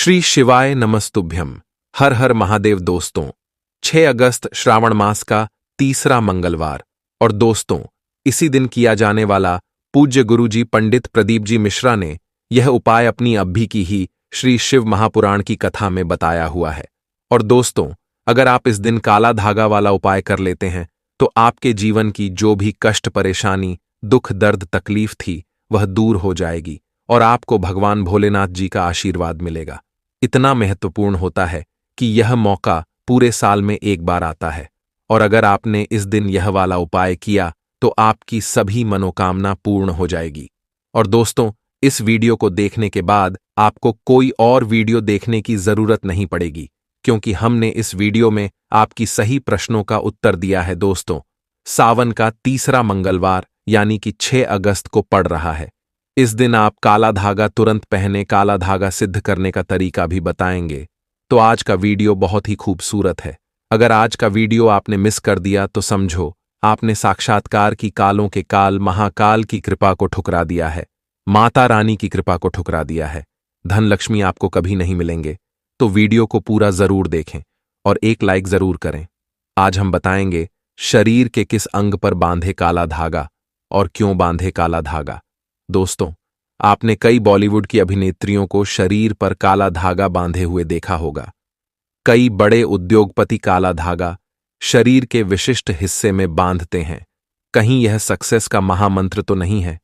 श्री शिवाय नमस्तुभ्यम। हर हर महादेव। दोस्तों, 6 अगस्त श्रावण मास का तीसरा मंगलवार और दोस्तों, इसी दिन किया जाने वाला पूज्य गुरुजी पंडित प्रदीप जी मिश्रा ने यह उपाय अपनी अभी की ही श्री शिव महापुराण की कथा में बताया हुआ है। और दोस्तों, अगर आप इस दिन काला धागा वाला उपाय कर लेते हैं तो आपके जीवन की जो भी कष्ट, परेशानी, दुख, दर्द, तकलीफ थी वह दूर हो जाएगी और आपको भगवान भोलेनाथ जी का आशीर्वाद मिलेगा। इतना महत्वपूर्ण होता है कि यह मौका पूरे साल में एक बार आता है और अगर आपने इस दिन यह वाला उपाय किया तो आपकी सभी मनोकामना पूर्ण हो जाएगी। और दोस्तों, इस वीडियो को देखने के बाद आपको कोई और वीडियो देखने की जरूरत नहीं पड़ेगी, क्योंकि हमने इस वीडियो में आपकी सही प्रश्नों का उत्तर दिया है। दोस्तों, सावन का तीसरा मंगलवार यानी कि 6 अगस्त को पड़ रहा है। इस दिन आप काला धागा तुरंत पहने, काला धागा सिद्ध करने का तरीका भी बताएंगे। तो आज का वीडियो बहुत ही खूबसूरत है। अगर आज का वीडियो आपने मिस कर दिया तो समझो आपने साक्षात्कार की कालों के काल महाकाल की कृपा को ठुकरा दिया है, माता रानी की कृपा को ठुकरा दिया है। धन लक्ष्मी आपको कभी नहीं मिलेंगे। तो वीडियो को पूरा जरूर देखें और एक लाइक जरूर करें। आज हम बताएंगे शरीर के किस अंग पर बांधे काला धागा और क्यों बांधे काला धागा। दोस्तों, आपने कई बॉलीवुड की अभिनेत्रियों को शरीर पर काला धागा बांधे हुए देखा होगा। कई बड़े उद्योगपति काला धागा शरीर के विशिष्ट हिस्से में बांधते हैं। कहीं यह सक्सेस का महामंत्र तो नहीं है?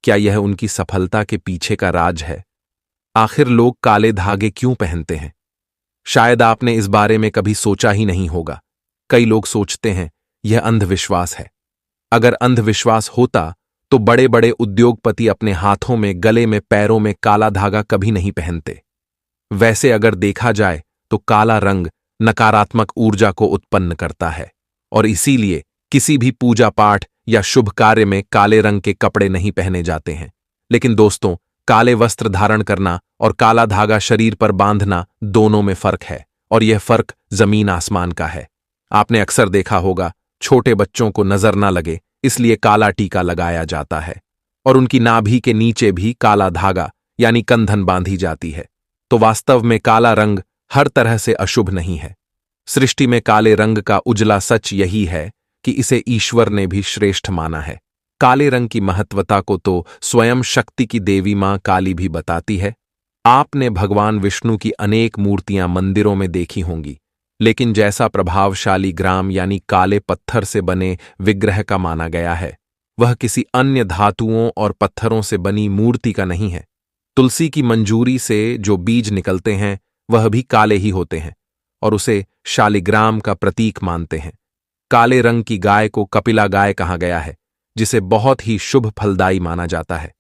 क्या यह उनकी सफलता के पीछे का राज है? आखिर लोग काले धागे क्यों पहनते हैं? शायद आपने इस बारे में कभी सोचा ही नहीं होगा। कई लोग सोचते हैं यह अंधविश्वास है। अगर अंधविश्वास होता तो बड़े बड़े उद्योगपति अपने हाथों में, गले में, पैरों में काला धागा कभी नहीं पहनते। वैसे अगर देखा जाए तो काला रंग नकारात्मक ऊर्जा को उत्पन्न करता है और इसीलिए किसी भी पूजा पाठ या शुभ कार्य में काले रंग के कपड़े नहीं पहने जाते हैं। लेकिन दोस्तों, काले वस्त्र धारण करना और काला धागा शरीर पर बांधना दोनों में फर्क है और यह फर्क जमीन आसमान का है। आपने अक्सर देखा होगा छोटे बच्चों को नजर ना लगे इसलिए काला टीका लगाया जाता है और उनकी नाभि के नीचे भी काला धागा यानी कंधन बांधी जाती है। तो वास्तव में काला रंग हर तरह से अशुभ नहीं है। सृष्टि में काले रंग का उजला सच यही है कि इसे ईश्वर ने भी श्रेष्ठ माना है। काले रंग की महत्वता को तो स्वयं शक्ति की देवी मां काली भी बताती है। आपने भगवान विष्णु की अनेक मूर्तियां मंदिरों में देखी होंगी, लेकिन जैसा प्रभावशाली ग्राम यानी काले पत्थर से बने विग्रह का माना गया है, वह किसी अन्य धातुओं और पत्थरों से बनी मूर्ति का नहीं है। तुलसी की मंजूरी से जो बीज निकलते हैं वह भी काले ही होते हैं और उसे शालिग्राम का प्रतीक मानते हैं। काले रंग की गाय को कपिला गाय कहा गया है, जिसे बहुत ही शुभ फलदायी माना जाता है।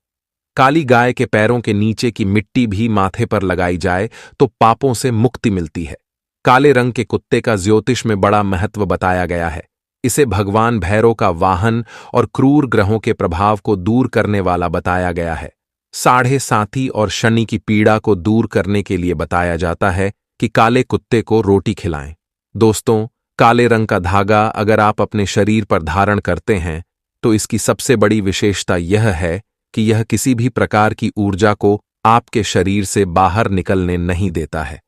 काली गाय के पैरों के नीचे की मिट्टी भी माथे पर लगाई जाए तो पापों से मुक्ति मिलती है। काले रंग के कुत्ते का ज्योतिष में बड़ा महत्व बताया गया है। इसे भगवान भैरव का वाहन और क्रूर ग्रहों के प्रभाव को दूर करने वाला बताया गया है। साढ़े साथी और शनि की पीड़ा को दूर करने के लिए बताया जाता है कि काले कुत्ते को रोटी खिलाएं। दोस्तों, काले रंग का धागा अगर आप अपने शरीर पर धारण करते हैं तो इसकी सबसे बड़ी विशेषता यह है कि यह किसी भी प्रकार की ऊर्जा को आपके शरीर से बाहर निकलने नहीं देता है।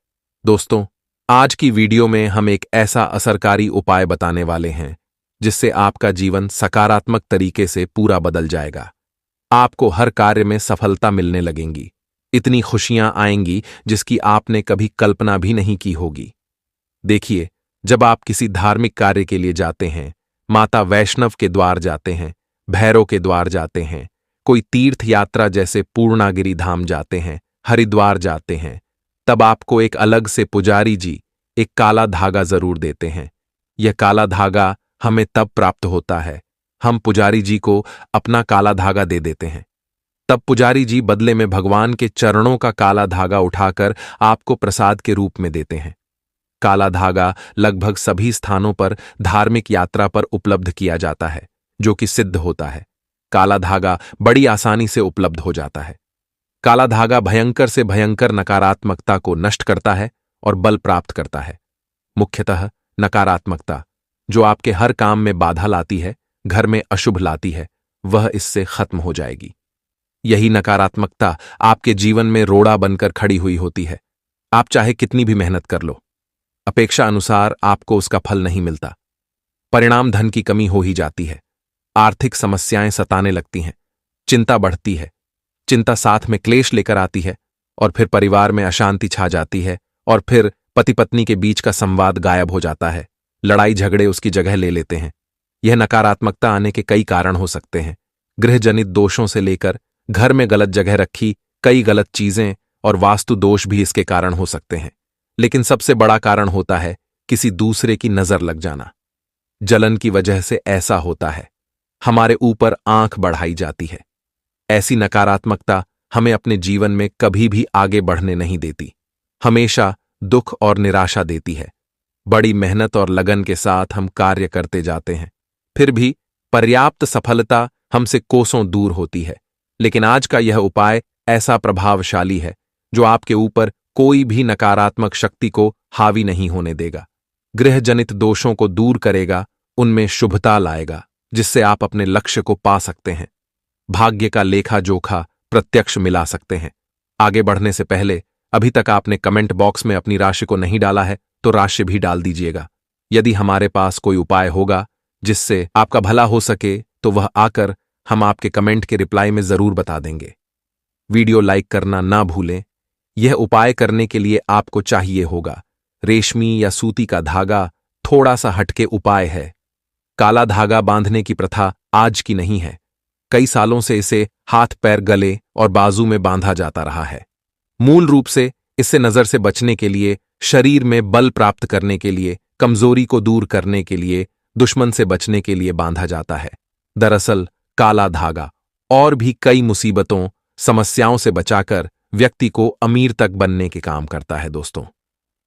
दोस्तों, आज की वीडियो में हम एक ऐसा असरकारी उपाय बताने वाले हैं जिससे आपका जीवन सकारात्मक तरीके से पूरा बदल जाएगा। आपको हर कार्य में सफलता मिलने लगेंगी। इतनी खुशियां आएंगी जिसकी आपने कभी कल्पना भी नहीं की होगी। देखिए, जब आप किसी धार्मिक कार्य के लिए जाते हैं, माता वैष्णव के द्वार जाते हैं, भैरव के द्वार जाते हैं, कोई तीर्थ यात्रा जैसे पूर्णागिरि धाम जाते हैं, हरिद्वार जाते हैं, तब आपको एक अलग से पुजारी जी एक काला धागा जरूर देते हैं। यह काला धागा हमें तब प्राप्त होता है हम पुजारी जी को अपना काला धागा दे देते हैं। तब पुजारी जी बदले में भगवान के चरणों का काला धागा उठाकर आपको प्रसाद के रूप में देते हैं। काला धागा लगभग सभी स्थानों पर धार्मिक यात्रा पर उपलब्ध किया जाता है, जो कि सिद्ध होता है। काला धागा बड़ी आसानी से उपलब्ध हो जाता है। काला धागा भयंकर से भयंकर नकारात्मकता को नष्ट करता है और बल प्राप्त करता है। मुख्यतः नकारात्मकता जो आपके हर काम में बाधा लाती है, घर में अशुभ लाती है, वह इससे खत्म हो जाएगी। यही नकारात्मकता आपके जीवन में रोड़ा बनकर खड़ी हुई होती है। आप चाहे कितनी भी मेहनत कर लो, अपेक्षा अनुसार आपको उसका फल नहीं मिलता। परिणाम धन की कमी हो ही जाती है, आर्थिक समस्याएं सताने लगती हैं, चिंता बढ़ती है, चिंता साथ में क्लेश लेकर आती है, और फिर परिवार में अशांति छा जाती है, और फिर पति पत्नी के बीच का संवाद गायब हो जाता है, लड़ाई झगड़े उसकी जगह ले लेते हैं। यह नकारात्मकता आने के कई कारण हो सकते हैं, गृहजनित दोषों से लेकर घर में गलत जगह रखी कई गलत चीजें और वास्तु दोष भी इसके कारण हो सकते हैं। लेकिन सबसे बड़ा कारण होता है किसी दूसरे की नजर लग जाना। जलन की वजह से ऐसा होता है, हमारे ऊपर आंख बढ़ाई जाती है। ऐसी नकारात्मकता हमें अपने जीवन में कभी भी आगे बढ़ने नहीं देती, हमेशा दुख और निराशा देती है। बड़ी मेहनत और लगन के साथ हम कार्य करते जाते हैं, फिर भी पर्याप्त सफलता हमसे कोसों दूर होती है। लेकिन आज का यह उपाय ऐसा प्रभावशाली है जो आपके ऊपर कोई भी नकारात्मक शक्ति को हावी नहीं होने देगा। गृहजनित दोषों को दूर करेगा, उनमें शुभता लाएगा, जिससे आप अपने लक्ष्य को पा सकते हैं। भाग्य का लेखा जोखा प्रत्यक्ष मिला सकते हैं। आगे बढ़ने से पहले अभी तक आपने कमेंट बॉक्स में अपनी राशि को नहीं डाला है तो राशि भी डाल दीजिएगा। यदि हमारे पास कोई उपाय होगा जिससे आपका भला हो सके तो वह आकर हम आपके कमेंट के रिप्लाई में जरूर बता देंगे। वीडियो लाइक करना ना भूलें। यह उपाय करने के लिए आपको चाहिए होगा रेशमी या सूती का धागा। थोड़ा सा हटके उपाय है। काला धागा बांधने की प्रथा आज की नहीं है, कई सालों से इसे हाथ पैर गले और बाजू में बांधा जाता रहा है। मूल रूप से इससे नजर से बचने के लिए, शरीर में बल प्राप्त करने के लिए, कमजोरी को दूर करने के लिए, दुश्मन से बचने के लिए बांधा जाता है। दरअसल काला धागा और भी कई मुसीबतों समस्याओं से बचाकर व्यक्ति को अमीर तक बनने के काम करता है। दोस्तों,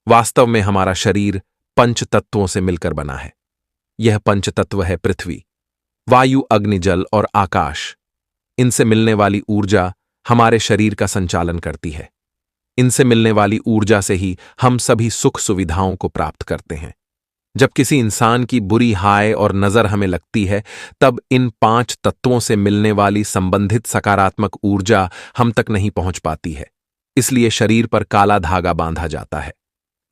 वास्तव में हमारा शरीर पंच तत्वों से मिलकर बना है। यह पंच तत्व है पृथ्वी, वायु, अग्नि, जल और आकाश। इनसे मिलने वाली ऊर्जा हमारे शरीर का संचालन करती है। इनसे मिलने वाली ऊर्जा से ही हम सभी सुख सुविधाओं को प्राप्त करते हैं। जब किसी इंसान की बुरी हाय और नजर हमें लगती है, तब इन 5 तत्वों से मिलने वाली संबंधित सकारात्मक ऊर्जा हम तक नहीं पहुंच पाती है। इसलिए शरीर पर काला धागा बांधा जाता है।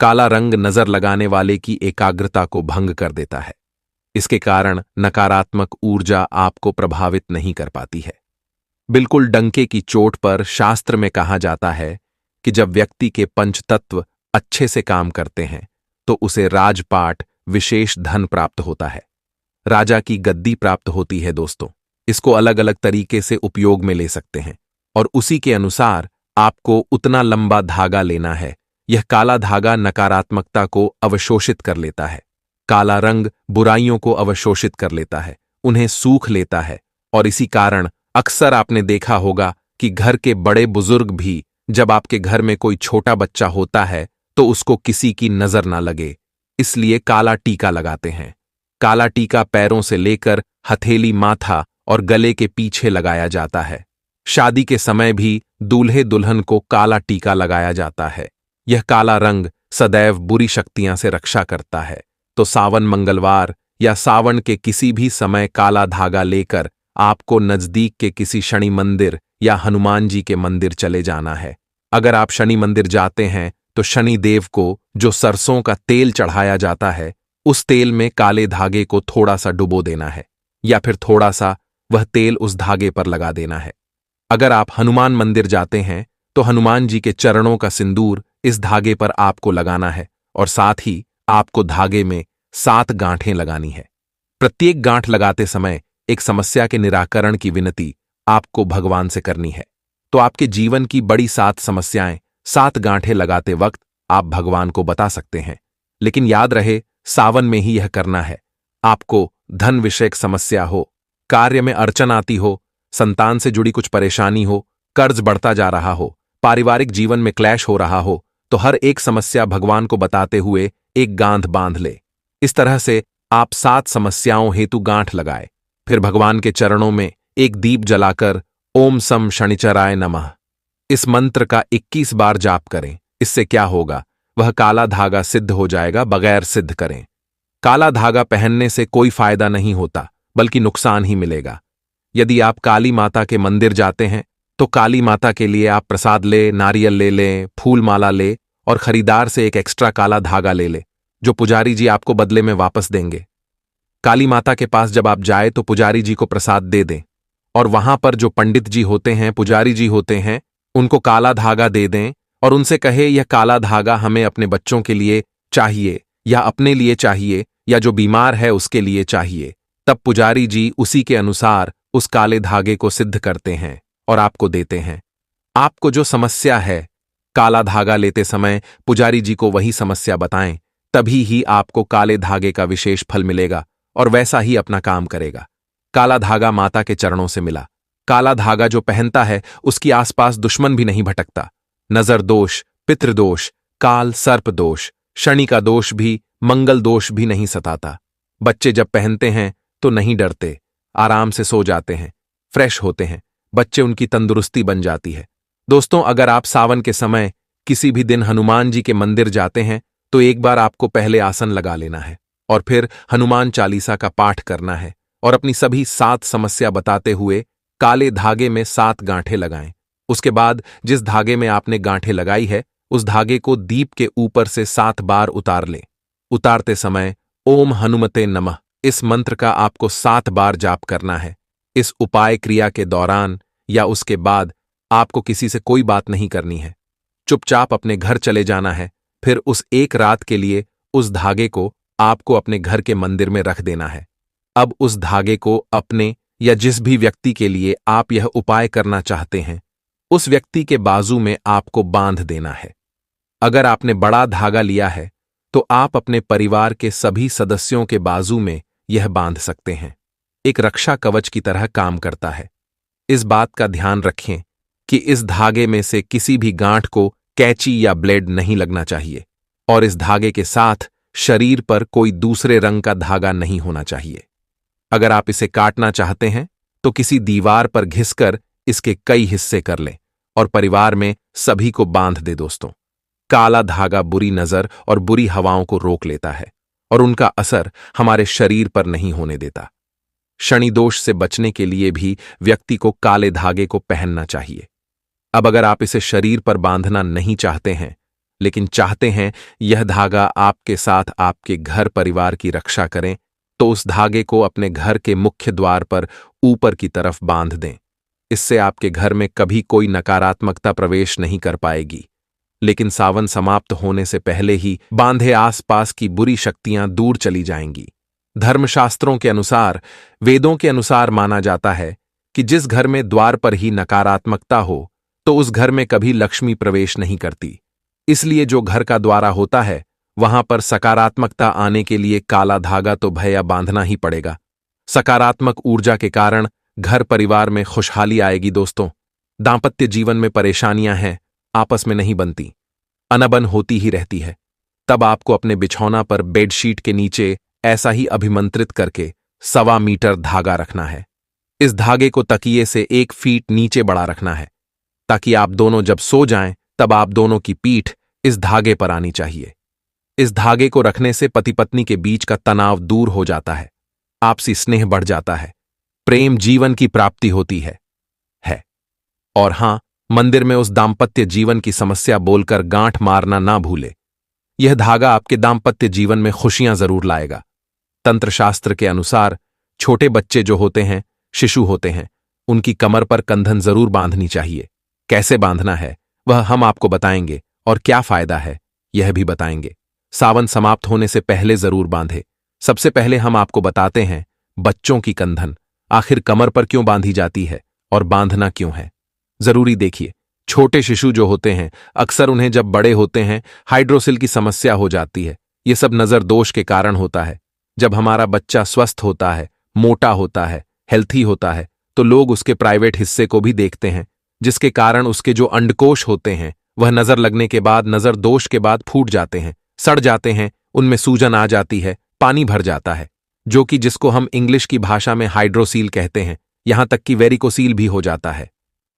काला रंग नजर लगाने वाले की एकाग्रता को भंग कर देता है। इसके कारण नकारात्मक ऊर्जा आपको प्रभावित नहीं कर पाती है। बिल्कुल डंके की चोट पर शास्त्र में कहा जाता है कि जब व्यक्ति के पंचतत्व अच्छे से काम करते हैं तो उसे राजपाट, विशेष धन प्राप्त होता है, राजा की गद्दी प्राप्त होती है। दोस्तों, इसको अलग अलग तरीके से उपयोग में ले सकते हैं और उसी के अनुसार आपको उतना लंबा धागा लेना है। यह काला धागा नकारात्मकता को अवशोषित कर लेता है। काला रंग बुराइयों को अवशोषित कर लेता है, उन्हें सूख लेता है। और इसी कारण अक्सर आपने देखा होगा कि घर के बड़े बुजुर्ग भी जब आपके घर में कोई छोटा बच्चा होता है तो उसको किसी की नजर ना लगे, इसलिए काला टीका लगाते हैं। काला टीका पैरों से लेकर हथेली, माथा और गले के पीछे लगाया जाता है। शादी के समय भी दूल्हे दुल्हन को काला टीका लगाया जाता है। यह काला रंग सदैव बुरी शक्तियां से रक्षा करता है। तो सावन मंगलवार या सावन के किसी भी समय काला धागा लेकर आपको नजदीक के किसी शनि मंदिर या हनुमान जी के मंदिर चले जाना है। अगर आप शनि मंदिर जाते हैं तो शनि देव को जो सरसों का तेल चढ़ाया जाता है, उस तेल में काले धागे को थोड़ा सा डुबो देना है, या फिर थोड़ा सा वह तेल उस धागे पर लगा देना है। अगर आप हनुमान मंदिर जाते हैं तो हनुमान जी के चरणों का सिंदूर इस धागे पर आपको लगाना है और साथ ही आपको धागे में 7 गांठें लगानी है। प्रत्येक गांठ लगाते समय एक समस्या के निराकरण की विनती आपको भगवान से करनी है। तो आपके जीवन की बड़ी 7 समस्याएं 7 गांठें लगाते वक्त आप भगवान को बता सकते हैं। लेकिन याद रहे, सावन में ही यह करना है। आपको धन विषयक समस्या हो, कार्य में अड़चन आती हो, संतान से जुड़ी कुछ परेशानी हो, कर्ज बढ़ता जा रहा हो, पारिवारिक जीवन में क्लैश हो रहा हो, तो हर एक समस्या भगवान को बताते हुए एक गांठ बांध ले। इस तरह से आप 7 समस्याओं हेतु गांठ लगाए, फिर भगवान के चरणों में एक दीप जलाकर ओम सम शनिचराय नमः इस मंत्र का 21 बार जाप करें। इससे क्या होगा, वह काला धागा सिद्ध हो जाएगा बगैर सिद्ध करें। काला धागा पहनने से कोई फायदा नहीं होता, बल्कि नुकसान ही मिलेगा। यदि आप काली माता के मंदिर जाते हैं तो काली माता के लिए आप प्रसाद ले, नारियल ले लें, फूल माला ले और खरीदार से एक एक्स्ट्रा काला धागा ले ले, जो पुजारी जी आपको बदले में वापस देंगे। काली माता के पास जब आप जाए तो पुजारी जी को प्रसाद दे दें, और वहां पर जो पंडित जी होते हैं, पुजारी जी होते हैं, उनको काला धागा दे दें और उनसे कहे यह काला धागा हमें अपने बच्चों के लिए चाहिए, या अपने लिए चाहिए, या जो बीमार है उसके लिए चाहिए। तब पुजारी जी उसी के अनुसार उस काले धागे को सिद्ध करते हैं और आपको देते हैं। आपको जो समस्या है, काला धागा लेते समय पुजारी जी को वही समस्या बताएं, तभी ही आपको काले धागे का विशेष फल मिलेगा और वैसा ही अपना काम करेगा। काला धागा माता के चरणों से मिला। काला धागा जो पहनता है उसकी आसपास दुश्मन भी नहीं भटकता। नजर दोष, पितृदोष, काल सर्प दोष, शनि का दोष भी, मंगल दोष भी नहीं सताता। बच्चे जब पहनते हैं तो नहीं डरते, आराम से सो जाते हैं, फ्रेश होते हैं, बच्चे उनकी तंदुरुस्ती बन जाती है। दोस्तों, अगर आप सावन के समय किसी भी दिन हनुमान जी के मंदिर जाते हैं तो एक बार आपको पहले आसन लगा लेना है और फिर हनुमान चालीसा का पाठ करना है और अपनी सभी 7 समस्या बताते हुए काले धागे में 7 गांठें लगाएं। उसके बाद जिस धागे में आपने गांठें लगाई है उस धागे को दीप के ऊपर से 7 बार उतार लें। उतारते समय ओम हनुमते नमः इस मंत्र का आपको 7 बार जाप करना है। इस उपाय क्रिया के दौरान या उसके बाद आपको किसी से कोई बात नहीं करनी है। चुपचाप अपने घर चले जाना है। फिर उस एक रात के लिए उस धागे को आपको अपने घर के मंदिर में रख देना है। अब उस धागे को अपने या जिस भी व्यक्ति के लिए आप यह उपाय करना चाहते हैं, उस व्यक्ति के बाजू में आपको बांध देना है। अगर आपने बड़ा धागा लिया है तो आप अपने परिवार के सभी सदस्यों के बाजू में यह बांध सकते हैं। एक रक्षा कवच की तरह काम करता है। इस बात का ध्यान रखें कि इस धागे में से किसी भी गांठ को कैंची या ब्लेड नहीं लगना चाहिए और इस धागे के साथ शरीर पर कोई दूसरे रंग का धागा नहीं होना चाहिए। अगर आप इसे काटना चाहते हैं तो किसी दीवार पर घिसकर इसके कई हिस्से कर लें और परिवार में सभी को बांध दे। दोस्तों, काला धागा बुरी नजर और बुरी हवाओं को रोक लेता है और उनका असर हमारे शरीर पर नहीं होने देता। शनि दोष से बचने के लिए भी व्यक्ति को काले धागे को पहनना चाहिए। अब अगर आप इसे शरीर पर बांधना नहीं चाहते हैं, लेकिन चाहते हैं यह धागा आपके साथ आपके घर परिवार की रक्षा करें, तो उस धागे को अपने घर के मुख्य द्वार पर ऊपर की तरफ बांध दें। इससे आपके घर में कभी कोई नकारात्मकता प्रवेश नहीं कर पाएगी। लेकिन सावन समाप्त होने से पहले ही बांधे आसपास की बुरी शक्तियां दूर चली जाएंगी। धर्मशास्त्रों के अनुसार, वेदों के अनुसार माना जाता है कि जिस घर में द्वार पर ही नकारात्मकता हो तो उस घर में कभी लक्ष्मी प्रवेश नहीं करती। इसलिए जो घर का द्वारा होता है वहां पर सकारात्मकता आने के लिए काला धागा तो भैया बांधना ही पड़ेगा। सकारात्मक ऊर्जा के कारण घर परिवार में खुशहाली आएगी। दोस्तों, दांपत्य जीवन में परेशानियां हैं, आपस में नहीं बनती, अनबन होती ही रहती है। तब आपको अपने बिछौना पर बेडशीट के नीचे ऐसा ही अभिमंत्रित करके 1.25 मीटर धागा रखना है। इस धागे को तकिए से 1 फीट नीचे बढ़ा रखना है ताकि आप दोनों जब सो जाएं तब आप दोनों की पीठ इस धागे पर आनी चाहिए। इस धागे को रखने से पति पत्नी के बीच का तनाव दूर हो जाता है, आपसी स्नेह बढ़ जाता है, प्रेम जीवन की प्राप्ति होती है। और हां, मंदिर में उस दाम्पत्य जीवन की समस्या बोलकर गांठ मारना ना भूले। यह धागा आपके दाम्पत्य जीवन में खुशियां जरूर लाएगा। तंत्रशास्त्र के अनुसार छोटे बच्चे जो होते हैं, शिशु होते हैं, उनकी कमर पर कंधन जरूर बांधनी चाहिए। कैसे बांधना है वह हम आपको बताएंगे और क्या फायदा है यह भी बताएंगे। सावन समाप्त होने से पहले जरूर बांधे। सबसे पहले हम आपको बताते हैं बच्चों की कंधन आखिर कमर पर क्यों बांधी जाती है और बांधना क्यों है। जरूरी देखिए, छोटे शिशु जो होते हैं अक्सर उन्हें जब बड़े होते हैं हाइड्रोसिल की समस्या हो जाती है। यह सब नजर दोष के कारण होता है। जब हमारा बच्चा स्वस्थ होता है, मोटा होता है, हेल्थी होता है, तो लोग उसके प्राइवेट हिस्से को भी देखते हैं, जिसके कारण उसके जो अंडकोश होते हैं वह नजर लगने के बाद, नजर दोष के बाद फूट जाते हैं, सड़ जाते हैं, उनमें सूजन आ जाती है, पानी भर जाता है, जो कि जिसको हम इंग्लिश की भाषा में हाइड्रोसील कहते हैं। यहां तक कि वेरिकोसील भी हो जाता है।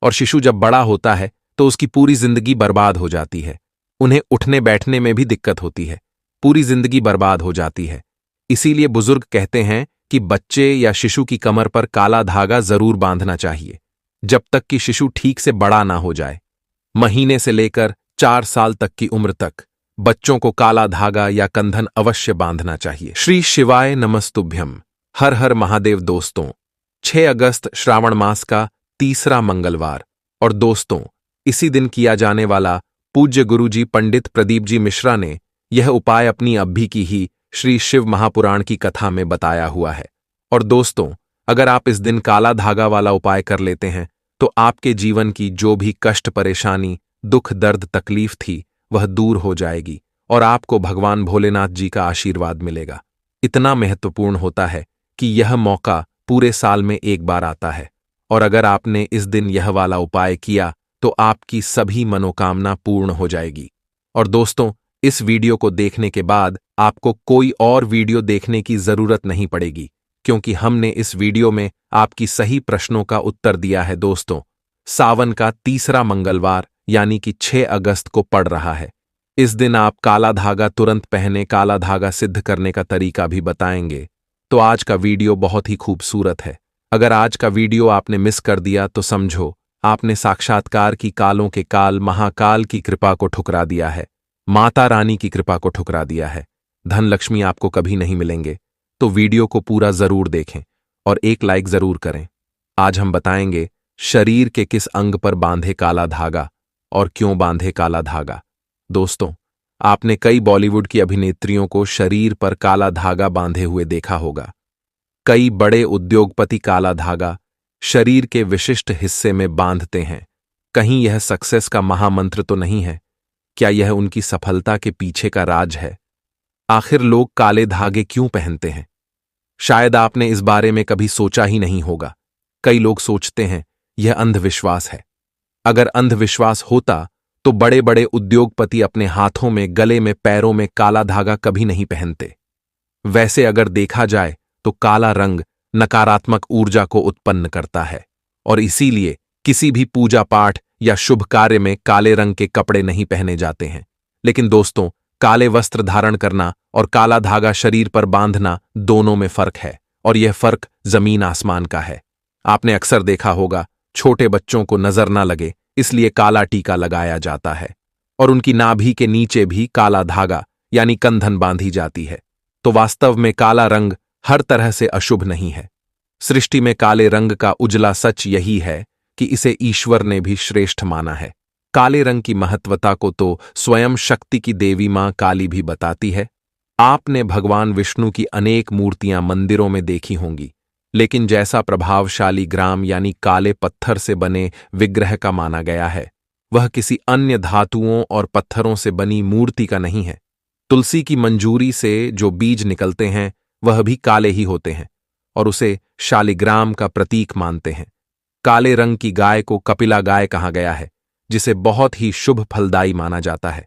और शिशु जब बड़ा होता है तो उसकी पूरी जिंदगी बर्बाद हो जाती है। उन्हें उठने बैठने में भी दिक्कत होती है, पूरी जिंदगी बर्बाद हो जाती है। इसीलिए बुजुर्ग कहते हैं कि बच्चे या शिशु की कमर पर काला धागा जरूर बांधना चाहिए जब तक कि शिशु ठीक से बड़ा ना हो जाए। महीने से लेकर 4 साल तक की उम्र तक बच्चों को काला धागा या कंधन अवश्य बांधना चाहिए। श्री शिवाय नमस्तुभ्यम। हर हर महादेव दोस्तों, 6 अगस्त श्रावण मास का तीसरा मंगलवार और दोस्तों, इसी दिन किया जाने वाला पूज्य गुरुजी पंडित प्रदीप जी मिश्रा ने यह उपाय अपनी अभी की ही श्री शिव महापुराण की कथा में बताया हुआ है। और दोस्तों, अगर आप इस दिन काला धागा वाला उपाय कर लेते हैं तो आपके जीवन की जो भी कष्ट, परेशानी, दुख, दर्द, तकलीफ थी वह दूर हो जाएगी और आपको भगवान भोलेनाथ जी का आशीर्वाद मिलेगा। इतना महत्वपूर्ण होता है कि यह मौका पूरे साल में एक बार आता है और अगर आपने इस दिन यह वाला उपाय किया तो आपकी सभी मनोकामना पूर्ण हो जाएगी। और दोस्तों, इस वीडियो को देखने के बाद आपको कोई और वीडियो देखने की जरूरत नहीं पड़ेगी, क्योंकि हमने इस वीडियो में आपकी सही प्रश्नों का उत्तर दिया है। दोस्तों, सावन का तीसरा मंगलवार यानी कि 6 अगस्त को पड़ रहा है। इस दिन आप काला धागा तुरंत पहने, काला धागा सिद्ध करने का तरीका भी बताएंगे। तो आज का वीडियो बहुत ही खूबसूरत है। अगर आज का वीडियो आपने मिस कर दिया तो समझो आपने साक्षात्कार की कालों के काल महाकाल की कृपा को ठुकरा दिया है, माता रानी की कृपा को ठुकरा दिया है। धन लक्ष्मी आपको कभी नहीं मिलेंगे। तो वीडियो को पूरा जरूर देखें और एक लाइक जरूर करें। आज हम बताएंगे शरीर के किस अंग पर बांधे काला धागा और क्यों बांधे काला धागा। दोस्तों, आपने कई बॉलीवुड की अभिनेत्रियों को शरीर पर काला धागा बांधे हुए देखा होगा। कई बड़े उद्योगपति काला धागा शरीर के विशिष्ट हिस्से में बांधते हैं। कहीं यह सक्सेस का महामंत्र तो नहीं है? क्या यह उनकी सफलता के पीछे का राज है? आखिर लोग काले धागे क्यों पहनते हैं? शायद आपने इस बारे में कभी सोचा ही नहीं होगा। कई लोग सोचते हैं यह अंधविश्वास है। अगर अंधविश्वास होता तो बड़े बड़े उद्योगपति अपने हाथों में, गले में, पैरों में काला धागा कभी नहीं पहनते। वैसे अगर देखा जाए तो काला रंग नकारात्मक ऊर्जा को उत्पन्न करता है और इसीलिए किसी भी पूजा पाठ या शुभ कार्य में काले रंग के कपड़े नहीं पहने जाते हैं। लेकिन दोस्तों, काले वस्त्र धारण करना और काला धागा शरीर पर बांधना दोनों में फर्क है और यह फर्क जमीन आसमान का है। आपने अक्सर देखा होगा छोटे बच्चों को नजर ना लगे इसलिए काला टीका लगाया जाता है और उनकी नाभि के नीचे भी काला धागा यानी कंधन बांधी जाती है। तो वास्तव में काला रंग हर तरह से अशुभ नहीं है। सृष्टि में काले रंग का उजला सच यही है कि इसे ईश्वर ने भी श्रेष्ठ माना है। काले रंग की महत्वता को तो स्वयं शक्ति की देवी मां काली भी बताती है। आपने भगवान विष्णु की अनेक मूर्तियां मंदिरों में देखी होंगी, लेकिन जैसा प्रभावशाली ग्राम यानी काले पत्थर से बने विग्रह का माना गया है, वह किसी अन्य धातुओं और पत्थरों से बनी मूर्ति का नहीं है। तुलसी की मंजूरी से जो बीज निकलते हैं वह भी काले ही होते हैं और उसे शालिग्राम का प्रतीक मानते हैं। काले रंग की गाय को कपिला गाय कहा गया है, जिसे बहुत ही शुभ फलदायी माना जाता है।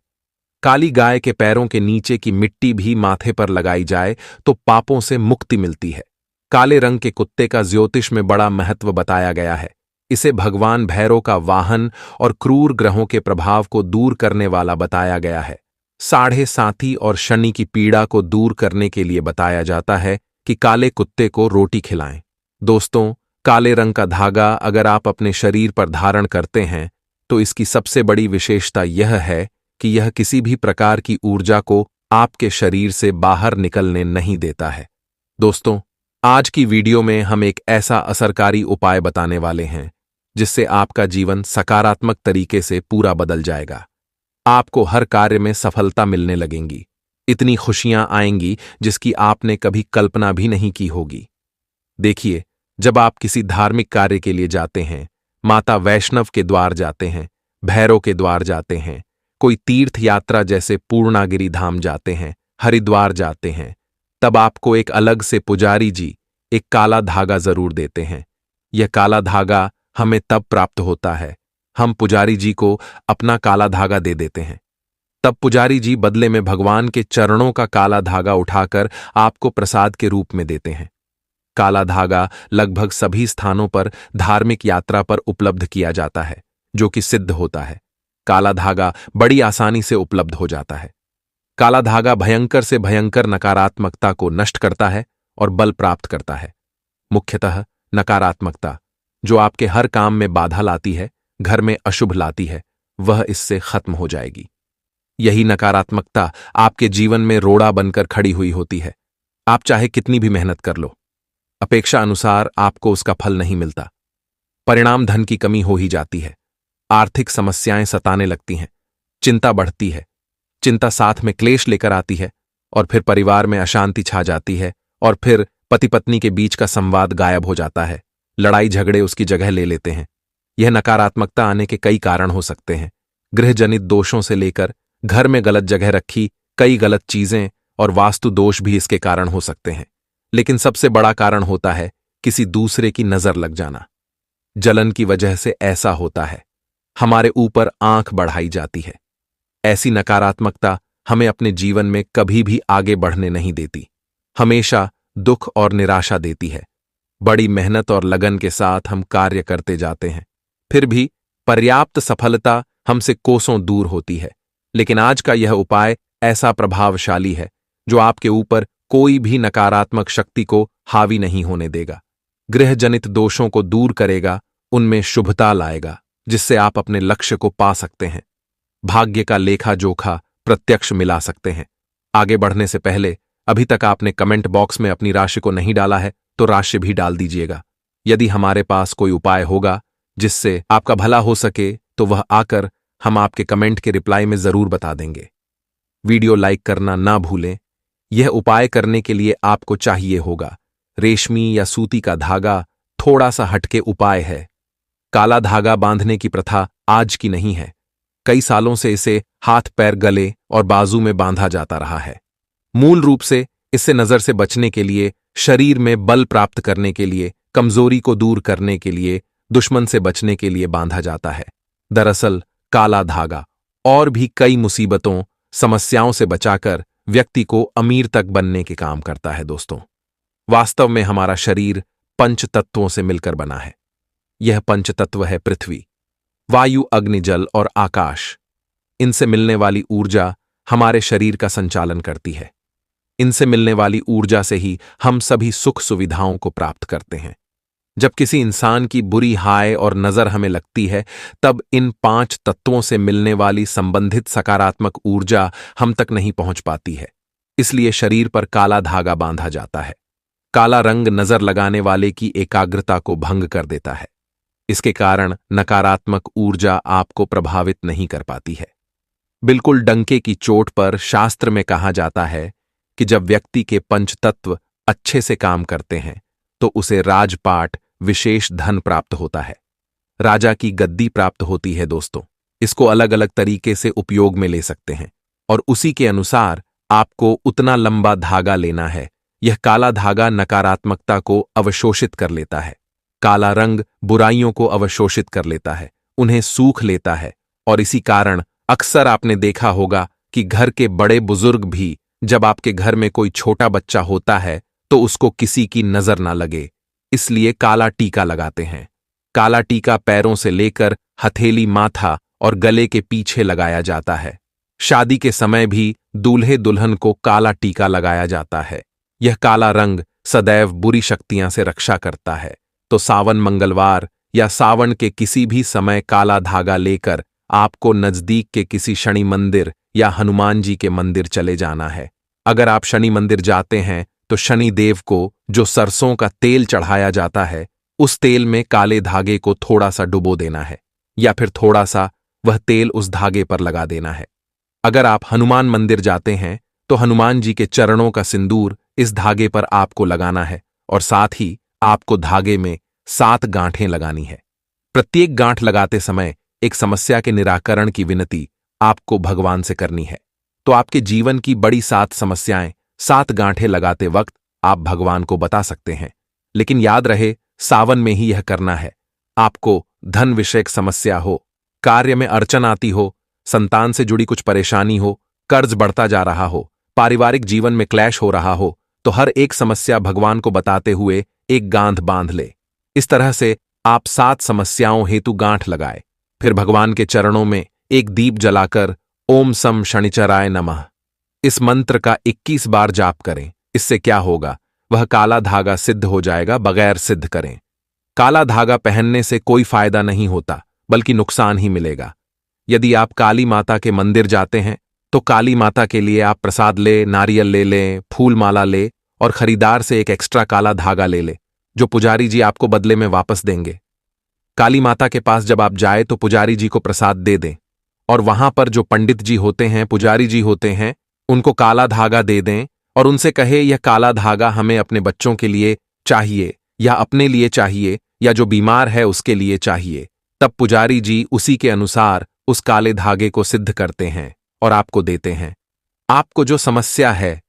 काली गाय के पैरों के नीचे की मिट्टी भी माथे पर लगाई जाए तो पापों से मुक्ति मिलती है। काले रंग के कुत्ते का ज्योतिष में बड़ा महत्व बताया गया है। इसे भगवान भैरव का वाहन और क्रूर ग्रहों के प्रभाव को दूर करने वाला बताया गया है। साढ़े साथी और शनि की पीड़ा को दूर करने के लिए बताया जाता है कि काले कुत्ते को रोटी खिलाएं। दोस्तों, काले रंग का धागा अगर आप अपने शरीर पर धारण करते हैं तो इसकी सबसे बड़ी विशेषता यह है कि यह किसी भी प्रकार की ऊर्जा को आपके शरीर से बाहर निकलने नहीं देता है। दोस्तों, आज की वीडियो में हम एक ऐसा असरकारी उपाय बताने वाले हैं जिससे आपका जीवन सकारात्मक तरीके से पूरा बदल जाएगा। आपको हर कार्य में सफलता मिलने लगेंगी। इतनी खुशियां आएंगी जिसकी आपने कभी कल्पना भी नहीं की होगी। देखिए, जब आप किसी धार्मिक कार्य के लिए जाते हैं, माता वैष्णव के द्वार जाते हैं, भैरव के द्वार जाते हैं, कोई तीर्थ यात्रा जैसे पूर्णागिरि धाम जाते हैं, हरिद्वार जाते हैं, तब आपको एक अलग से पुजारी जी एक काला धागा जरूर देते हैं। यह काला धागा हमें तब प्राप्त होता है हम पुजारी जी को अपना काला धागा दे देते हैं। तब पुजारी जी बदले में भगवान के चरणों का काला धागा उठाकर आपको प्रसाद के रूप में देते हैं। काला धागा लगभग सभी स्थानों पर धार्मिक यात्रा पर उपलब्ध किया जाता है, जो कि सिद्ध होता है। काला धागा बड़ी आसानी से उपलब्ध हो जाता है। काला धागा भयंकर से भयंकर नकारात्मकता को नष्ट करता है और बल प्राप्त करता है। मुख्यतः नकारात्मकता, जो आपके हर काम में बाधा लाती है, घर में अशुभ लाती है, वह इससे खत्म हो जाएगी। यही नकारात्मकता आपके जीवन में रोड़ा बनकर खड़ी हुई होती है। आप चाहे कितनी भी मेहनत कर लो, अपेक्षा अनुसार आपको उसका फल नहीं मिलता। परिणाम धन की कमी हो ही जाती है, आर्थिक समस्याएं सताने लगती हैं, चिंता बढ़ती है, चिंता साथ में क्लेश लेकर आती है, और फिर परिवार में अशांति छा जाती है, और फिर पति पत्नी के बीच का संवाद गायब हो जाता है, लड़ाई झगड़े उसकी जगह ले लेते हैं। यह नकारात्मकता आने के कई कारण हो सकते हैं, गृहजनित दोषों से लेकर घर में गलत जगह रखी कई गलत चीजें और वास्तु दोष भी इसके कारण हो सकते हैं। लेकिन सबसे बड़ा कारण होता है किसी दूसरे की नजर लग जाना। जलन की वजह से ऐसा होता है, हमारे ऊपर आंख बढ़ाई जाती है। ऐसी नकारात्मकता हमें अपने जीवन में कभी भी आगे बढ़ने नहीं देती, हमेशा दुख और निराशा देती है। बड़ी मेहनत और लगन के साथ हम कार्य करते जाते हैं, फिर भी पर्याप्त सफलता हमसे कोसों दूर होती है। लेकिन आज का यह उपाय ऐसा प्रभावशाली है जो आपके ऊपर कोई भी नकारात्मक शक्ति को हावी नहीं होने देगा। गृहजनित दोषों को दूर करेगा, उनमें शुभता लाएगा, जिससे आप अपने लक्ष्य को पा सकते हैं। भाग्य का लेखा जोखा प्रत्यक्ष मिला सकते हैं। आगे बढ़ने से पहले अभी तक आपने कमेंट बॉक्स में अपनी राशि को नहीं डाला है तो राशि भी डाल दीजिएगा। यदि हमारे पास कोई उपाय होगा जिससे आपका भला हो सके तो वह आकर हम आपके कमेंट के रिप्लाई में जरूर बता देंगे। वीडियो लाइक करना ना भूलें। यह उपाय करने के लिए आपको चाहिए होगा रेशमी या सूती का धागा, थोड़ा सा हटके उपाय है। काला धागा बांधने की प्रथा आज की नहीं है, कई सालों से इसे हाथ पैर गले और बाजू में बांधा जाता रहा है। मूल रूप से इससे नजर से बचने के लिए, शरीर में बल प्राप्त करने के लिए, कमजोरी को दूर करने के लिए, दुश्मन से बचने के लिए बांधा जाता है। दरअसल काला धागा और भी कई मुसीबतों, समस्याओं से बचाकर व्यक्ति को अमीर तक बनने के काम करता है। दोस्तों, वास्तव में हमारा शरीर पंच तत्वों से मिलकर बना है। यह पंच तत्व है पृथ्वी, वायु, अग्नि, जल और आकाश। इनसे मिलने वाली ऊर्जा हमारे शरीर का संचालन करती है। इनसे मिलने वाली ऊर्जा से ही हम सभी सुख सुविधाओं को प्राप्त करते हैं। जब किसी इंसान की बुरी हाय और नजर हमें लगती है, तब इन 5 तत्वों से मिलने वाली संबंधित सकारात्मक ऊर्जा हम तक नहीं पहुंच पाती है। इसलिए शरीर पर काला धागा बांधा जाता है। काला रंग नजर लगाने वाले की एकाग्रता को भंग कर देता है। इसके कारण नकारात्मक ऊर्जा आपको प्रभावित नहीं कर पाती है। बिल्कुल डंके की चोट पर शास्त्र में कहा जाता है कि जब व्यक्ति के पंचतत्व अच्छे से काम करते हैं तो उसे राजपाट, विशेष धन प्राप्त होता है, राजा की गद्दी प्राप्त होती है। दोस्तों, इसको अलग अलग तरीके से उपयोग में ले सकते हैं और उसी के अनुसार आपको उतना लंबा धागा लेना है। यह काला धागा नकारात्मकता को अवशोषित कर लेता है। काला रंग बुराइयों को अवशोषित कर लेता है, उन्हें सूख लेता है। और इसी कारण अक्सर आपने देखा होगा कि घर के बड़े बुजुर्ग भी जब आपके घर में कोई छोटा बच्चा होता है तो उसको किसी की नजर ना लगे, इसलिए काला टीका लगाते हैं। काला टीका पैरों से लेकर हथेली, माथा और गले के पीछे लगाया जाता है। शादी के समय भी दूल्हे दुल्हन को काला टीका लगाया जाता है। यह काला रंग सदैव बुरी शक्तियां से रक्षा करता है। तो सावन मंगलवार या सावन के किसी भी समय काला धागा लेकर आपको नजदीक के किसी शनि मंदिर या हनुमान जी के मंदिर चले जाना है। अगर आप शनि मंदिर जाते हैं तो शनि देव को जो सरसों का तेल चढ़ाया जाता है, उस तेल में काले धागे को थोड़ा सा डुबो देना है या फिर थोड़ा सा वह तेल उस धागे पर लगा देना है। अगर आप हनुमान मंदिर जाते हैं तो हनुमान जी के चरणों का सिंदूर इस धागे पर आपको लगाना है और साथ ही आपको धागे में 7 गांठें लगानी है। प्रत्येक गांठ लगाते समय एक समस्या के निराकरण की विनती आपको भगवान से करनी है। तो आपके जीवन की बड़ी 7 समस्याएं 7 गांठें लगाते वक्त आप भगवान को बता सकते हैं। लेकिन याद रहे, सावन में ही यह करना है। आपको धन विषयक समस्या हो, कार्य में अड़चन आती हो, संतान से जुड़ी कुछ परेशानी हो, कर्ज बढ़ता जा रहा हो, पारिवारिक जीवन में क्लैश हो रहा हो, तो हर एक समस्या भगवान को बताते हुए एक गांठ बांध ले। इस तरह से आप 7 समस्याओं हेतु गांठ लगाए, फिर भगवान के चरणों में एक दीप जलाकर ओम सम शनिचराय नमः इस मंत्र का 21 बार जाप करें। इससे क्या होगा, वह काला धागा सिद्ध हो जाएगा बगैर सिद्ध करें। काला धागा पहनने से कोई फायदा नहीं होता, बल्कि नुकसान ही मिलेगा। यदि आप काली माता के मंदिर जाते हैं तो काली माता के लिए आप प्रसाद ले, नारियल ले लें, फूल माला ले और खरीदार से एक एक्स्ट्रा काला धागा ले ले जो पुजारी जी आपको बदले में वापस देंगे। काली माता के पास जब आप जाए तो पुजारी जी को प्रसाद दे दें और वहां पर जो पंडित जी होते हैं, पुजारी जी होते हैं, उनको काला धागा दे दें और उनसे कहे यह काला धागा हमें अपने बच्चों के लिए चाहिए या अपने लिए चाहिए या जो बीमार है उसके लिए चाहिए। तब पुजारी जी उसी के अनुसार उस काले धागे को सिद्ध करते हैं और आपको देते हैं। आपको जो समस्या है,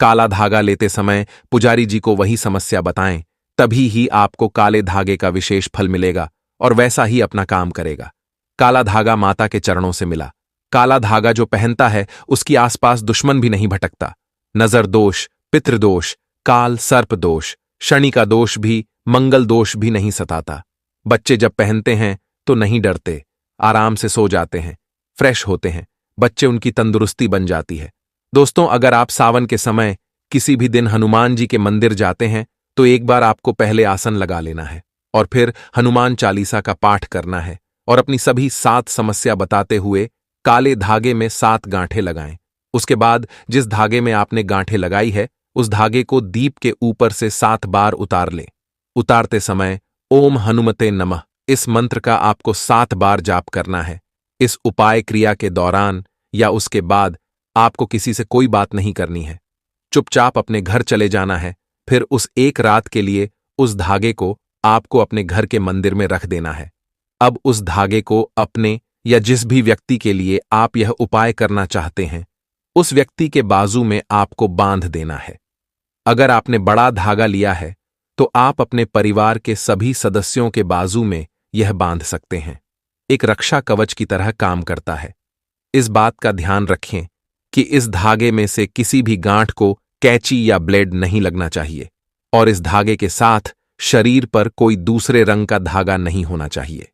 काला धागा लेते समय पुजारी जी को वही समस्या बताएं, तभी ही आपको काले धागे का विशेष फल मिलेगा और वैसा ही अपना काम करेगा। काला धागा माता के चरणों से मिला। काला धागा जो पहनता है उसकी आसपास दुश्मन भी नहीं भटकता। नजर दोष, पितृदोष, काल सर्प दोष, शनि का दोष भी, मंगल दोष भी नहीं सताता। बच्चे जब पहनते हैं तो नहीं डरते, आराम से सो जाते हैं, फ्रेश होते हैं, बच्चे उनकी तंदुरुस्ती बन जाती है। दोस्तों, अगर आप सावन के समय किसी भी दिन हनुमान जी के मंदिर जाते हैं तो एक बार आपको पहले आसन लगा लेना है और फिर हनुमान चालीसा का पाठ करना है और अपनी सभी 7 समस्या बताते हुए काले धागे में 7 गांठें लगाएं। उसके बाद जिस धागे में आपने गांठें लगाई है उस धागे को दीप के ऊपर से 7 बार उतार लें। उतारते समय ओम हनुमते नमः इस मंत्र का आपको 7 बार जाप करना है। इस उपाय क्रिया के दौरान या उसके बाद आपको किसी से कोई बात नहीं करनी है। चुपचाप अपने घर चले जाना है। फिर उस एक रात के लिए उस धागे को आपको अपने घर के मंदिर में रख देना है। अब उस धागे को अपने या जिस भी व्यक्ति के लिए आप यह उपाय करना चाहते हैं उस व्यक्ति के बाजू में आपको बांध देना है। अगर आपने बड़ा धागा लिया है तो आप अपने परिवार के सभी सदस्यों के बाजू में यह बांध सकते हैं। एक रक्षा कवच की तरह काम करता है। इस बात का ध्यान रखें कि इस धागे में से किसी भी गांठ को कैंची या ब्लेड नहीं लगना चाहिए और इस धागे के साथ शरीर पर कोई दूसरे रंग का धागा नहीं होना चाहिए।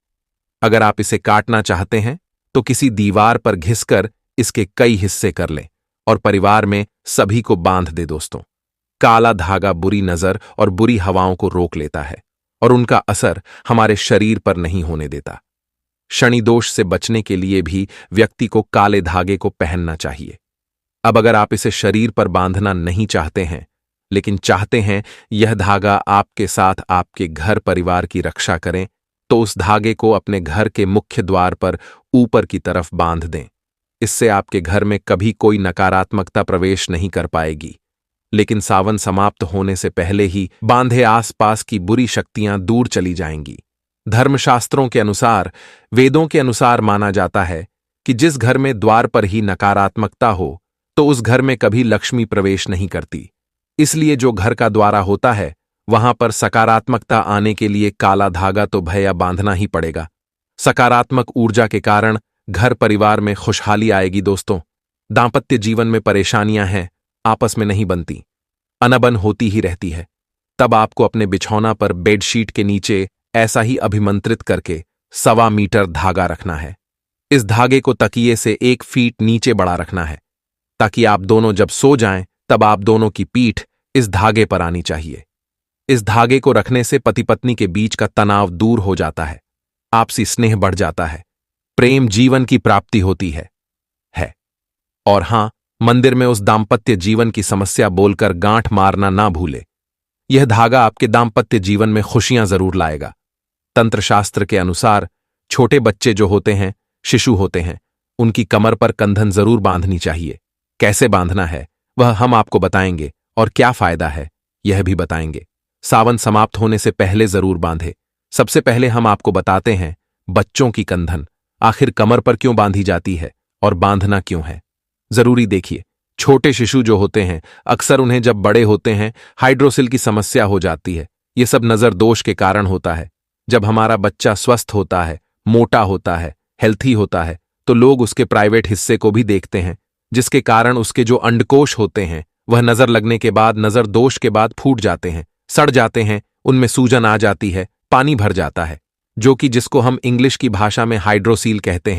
अगर आप इसे काटना चाहते हैं तो किसी दीवार पर घिसकर इसके कई हिस्से कर लें और परिवार में सभी को बांध दे। दोस्तों, काला धागा बुरी नजर और बुरी हवाओं को रोक लेता है और उनका असर हमारे शरीर पर नहीं होने देता। शनि दोष से बचने के लिए भी व्यक्ति को काले धागे को पहनना चाहिए। अब अगर आप इसे शरीर पर बांधना नहीं चाहते हैं लेकिन चाहते हैं यह धागा आपके साथ आपके घर परिवार की रक्षा करें तो उस धागे को अपने घर के मुख्य द्वार पर ऊपर की तरफ बांध दें। इससे आपके घर में कभी कोई नकारात्मकता प्रवेश नहीं कर पाएगी। लेकिन सावन समाप्त होने से पहले ही बांधे आसपास की बुरी शक्तियां दूर चली जाएंगी। धर्मशास्त्रों के अनुसार, वेदों के अनुसार माना जाता है कि जिस घर में द्वार पर ही नकारात्मकता हो तो उस घर में कभी लक्ष्मी प्रवेश नहीं करती। इसलिए जो घर का द्वारा होता है वहां पर सकारात्मकता आने के लिए काला धागा तो भैया बांधना ही पड़ेगा। सकारात्मक ऊर्जा के कारण घर परिवार में खुशहाली आएगी। दोस्तों, दांपत्य जीवन में परेशानियां हैं, आपस में नहीं बनती, अनबन होती ही रहती है। तब आपको अपने बिछौना पर बेडशीट के नीचे ऐसा ही अभिमंत्रित करके 1.25 मीटर धागा रखना है। इस धागे को तकिए से 1 फीट नीचे बढ़ा रखना है ताकि आप दोनों जब सो जाएं तब आप दोनों की पीठ इस धागे पर आनी चाहिए। इस धागे को रखने से पति पत्नी के बीच का तनाव दूर हो जाता है, आपसी स्नेह बढ़ जाता है, प्रेम जीवन की प्राप्ति होती है। और हां, मंदिर में उस दाम्पत्य जीवन की समस्या बोलकर गांठ मारना ना भूले। यह धागा आपके दाम्पत्य जीवन में खुशियां जरूर लाएगा। तंत्रशास्त्र के अनुसार छोटे बच्चे जो होते हैं, शिशु होते हैं, उनकी कमर पर कंधन जरूर बांधनी चाहिए। कैसे बांधना है वह हम आपको बताएंगे और क्या फायदा है यह भी बताएंगे। सावन समाप्त होने से पहले जरूर बांधे। सबसे पहले हम आपको बताते हैं बच्चों की कंधन आखिर कमर पर क्यों बांधी जाती है और बांधना क्यों है। जरूरी देखिए, छोटे शिशु जो होते हैं अक्सर उन्हें जब बड़े होते हैं हाइड्रोसिल की समस्या हो जाती है। यह सब नजर दोष के कारण होता है। जब हमारा बच्चा स्वस्थ होता है, मोटा होता है, हेल्थी होता है तो लोग उसके प्राइवेट हिस्से को भी देखते हैं, जिसके कारण उसके जो अंडकोश होते हैं वह नजर लगने के बाद, नजर दोष के बाद फूट जाते हैं, सड़ जाते हैं, उनमें सूजन आ जाती है, पानी भर जाता है, जो कि जिसको हम इंग्लिश की भाषा में हाइड्रोसील कहते हैं।